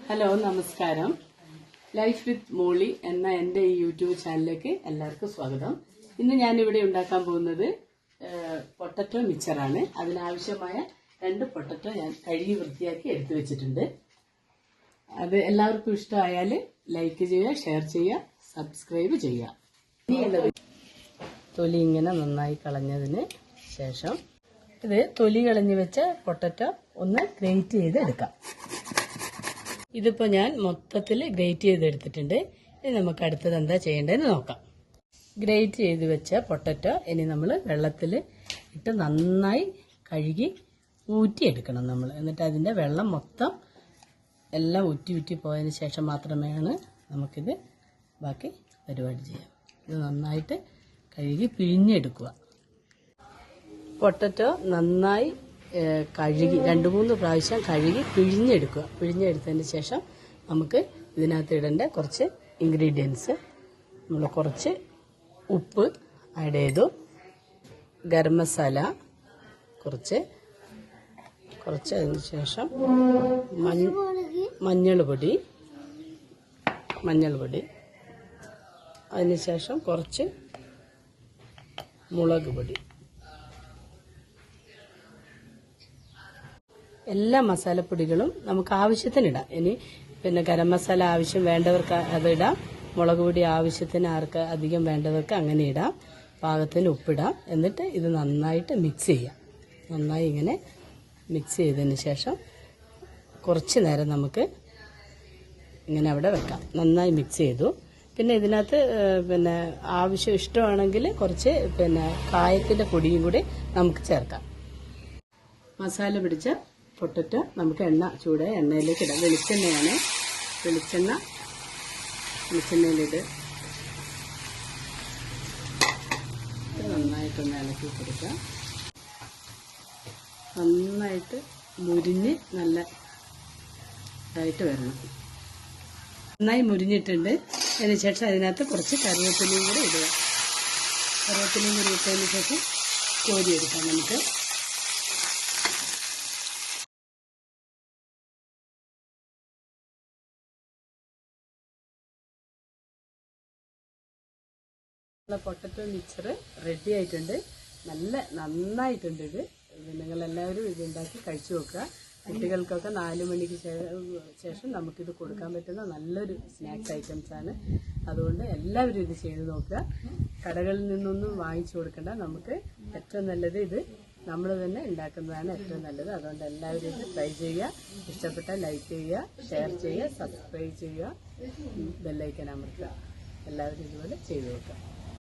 Hello, നമസ്കാരം. Life with മോളി എന്ന എൻ്റെ ഈ യൂട്യൂബ് ചാനലിലേക്ക് എല്ലാവർക്കും സ്വാഗതം. ഇന്ന് ഞാനിവിടെ ഉണ്ടാക്കാൻ പോകുന്നത് പൊട്ടറ്റോ മിക്സറാണ്. അതിനാവശ്യമായ 2 പൊട്ടറ്റോ ഞാൻ കഴുകി വൃത്തിയാക്കി എടുത്തു വെച്ചിട്ടുണ്ട്. അത് എല്ലാവർക്കും ഇഷ്ടമായാൽ ലൈക്ക് ചെയ്യുക, ഷെയർ ചെയ്യുക, സബ്സ്ക്രൈബ് ചെയ്യുക. ഇനിയുള്ളത് തൊലി ഇങ്ങനെ നന്നായി കളഞ്ഞതിന് ശേഷം ഇത് തൊലി കളഞ്ഞു വെച്ച പൊട്ടറ്റോ ഒന്ന് ഗ്രേറ്റ് ചെയ്ത് എടുക്കാം. ഇതിപ്പോൾ ഞാൻ മൊത്തത്തിൽ ഗ്രേറ്റ് ചെയ്തെടുത്തിട്ടുണ്ട്. ഇനി നമുക്ക് അടുത്തത് എന്താ ചെയ്യേണ്ടതെന്ന് നോക്കാം. ഗ്രേറ്റ് ചെയ്ത് വെച്ച പൊട്ടറ്റോ ഇനി നമ്മൾ വെള്ളത്തിൽ ഇട്ട് നന്നായി കഴുകി ഊറ്റിയെടുക്കണം നമ്മൾ. എന്നിട്ട് അതിൻ്റെ വെള്ളം മൊത്തം എല്ലാം ഊറ്റി പോയതിന് ശേഷം മാത്രമേയാണ് നമുക്കിത് ബാക്കി പരിപാടി ചെയ്യാം. ഇത് നന്നായിട്ട് കഴുകി പിഴിഞ്ഞെടുക്കുക. പൊട്ടറ്റോ നന്നായി കഴുകി 2-3 പ്രാവശ്യം കഴുകി പിഴിഞ്ഞെടുക്കുക. പിഴിഞ്ഞെടുത്തതിന് ശേഷം നമുക്ക് ഇതിനകത്ത് ഇടേണ്ട കുറച്ച് ഇൻഗ്രീഡിയൻസ്, നമ്മൾ കുറച്ച് ഉപ്പ് ആഡ് ചെയ്തു, ഗരം മസാല കുറച്ച് അതിന് ശേഷം മഞ്ഞൾപ്പൊടി, അതിനുശേഷം കുറച്ച് മുളക് പൊടി. എല്ലാ മസാലപ്പൊടികളും നമുക്ക് ആവശ്യത്തിനിടാം. ഇനി പിന്നെ ഗരം മസാല ആവശ്യം വേണ്ടവർക്ക് അത് ഇടാം, മുളക് പൊടി ആവശ്യത്തിന് ആർക്ക് അധികം വേണ്ടവർക്ക് അങ്ങനെ ഇടാം, പാകത്തിന് ഉപ്പിടാം. എന്നിട്ട് ഇത് നന്നായിട്ട് മിക്സ് ചെയ്യാം. നന്നായി ഇങ്ങനെ മിക്സ് ചെയ്തതിന് ശേഷം കുറച്ച് നേരം നമുക്ക് ഇങ്ങനെ അവിടെ വെക്കാം. നന്നായി മിക്സ് ചെയ്തു. പിന്നെ ഇതിനകത്ത് ആവശ്യം ഇഷ്ടമാണെങ്കിൽ കുറച്ച് കായത്തിൻ്റെ പൊടിയും കൂടി നമുക്ക് ചേർക്കാം. മസാല പിടിച്ച പൊട്ടറ്റോ നമുക്ക് ചൂടായ എണ്ണയിലേക്ക് ഇടാം. വെളിച്ചെണ്ണയാണ്. വെളിച്ചെണ്ണയിലിട്ട് നന്നായിട്ടൊന്ന് ഇളക്കി കൊടുക്കാം. നന്നായിട്ട് മുരിഞ്ഞ് നല്ല ഇതായിട്ട് വരണം. നന്നായി മുരിഞ്ഞിട്ടുണ്ട്. അതിനുശേഷം അതിനകത്ത് കുറച്ച് കറിവേപ്പിലയും കൂടി ഇടുക. കറിവേപ്പിലയും കൂടി ഇട്ടതിന് ശേഷം കോരിയെടുക്കാം നമുക്ക്. പൊട്ടറ്റോ മിക്സർ റെഡി ആയിട്ടുണ്ട്. നന്നായിട്ടുണ്ട്. ഇത് നിങ്ങളെല്ലാവരും ഇതുണ്ടാക്കി കഴിച്ചു നോക്കുക. കുട്ടികൾക്കൊക്കെ 4 മണിക്ക് ശേഷം നമുക്കിത് കൊടുക്കാൻ പറ്റുന്ന നല്ലൊരു സ്നാക്സ് ഐറ്റംസാണ്. അതുകൊണ്ട് എല്ലാവരും ഇത് ചെയ്ത് നോക്കുക. കടകളിൽ നിന്നൊന്നും വാങ്ങിച്ചു കൊടുക്കേണ്ട. നമുക്ക് ഏറ്റവും നല്ലത് ഇത് നമ്മൾ തന്നെ ഉണ്ടാക്കുന്നതാണ് ഏറ്റവും നല്ലത്. അതുകൊണ്ട് എല്ലാവരും ഇത് ട്രൈ ചെയ്യുക. ഇഷ്ടപ്പെട്ടാൽ ലൈക്ക് ചെയ്യുക, ഷെയർ ചെയ്യുക, സബ്സ്ക്രൈബ് ചെയ്യുക, ബെല്ലൈക്കൻ അമർത്തുക. എല്ലാവരും ഇതുപോലെ ചെയ്തു നോക്കുക.